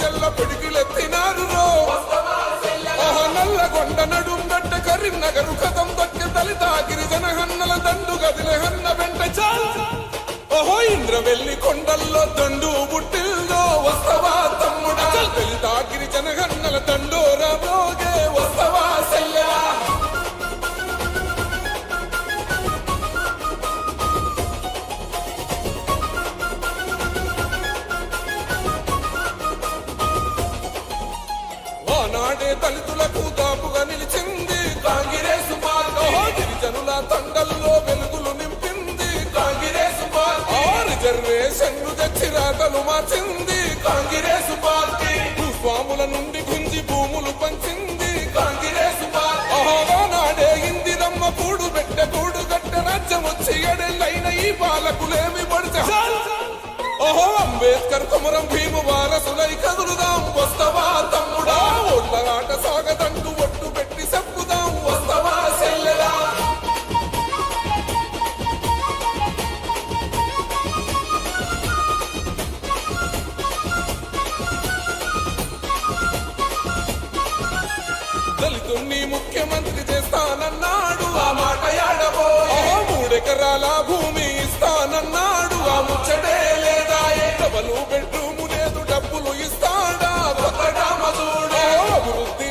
జల్ల పిడికిలెత్తినారు రో నల్లగొండ నడుంగట్ట కరీంనగరు కథం దొక్క దళిత గిరిజన హన్నల దండు గదిలే హన్న వెంట చాల్ ఓహో ఇంద్రవెల్లి కొండల్లో దండు బుట్టిల్లో వస్తవా తమ్ముడా దళిత గిరిజన హన్నల దండోరా మోగే వస్తవా సెల్లెలా నాడే దళితులకు దాపుగా నిలిచింది కాంగ్రెస్ పార్టీ గిరిజనుల తండల్లో వెలుగులు నింపింది కాంగ్రెస్ పార్టీ రిజర్వేషన్లు తెచ్చి రాతలు మార్చింది కాంగ్రెస్ పార్టీ భూస్వాముల నుండి గుంజి భూములు పంచింది కాంగ్రెస్ పార్టీ నాడే ఇందిరమ్మ కూడు పెట్ట కూడు గట్ట రాజ్యం వచ్చి ఎడెళ్ళైన ఈ పాలకులేమి పడితే ఓహో అంబేద్కర్ కుమరం భీము వారసులై కదులుదాం వస్తవా తమ్ముడా ఓట్ల ఆట సాగదంటూ ఒట్టు పెట్టి చెప్పుదాం వస్తవా సెల్లెలా దళితుణ్ణి ముఖ్యమంత్రి చేస్తానన్నాడు ఆ మాట యాడబో 3 ఎకరాల భూమి ఇస్తానన్నాడు ఆ ముచ్చటే డబలు బెడ్రూము లేదు డబ్బులు ఇస్తాడా కొత్తగా మధుడే అభివృద్ధి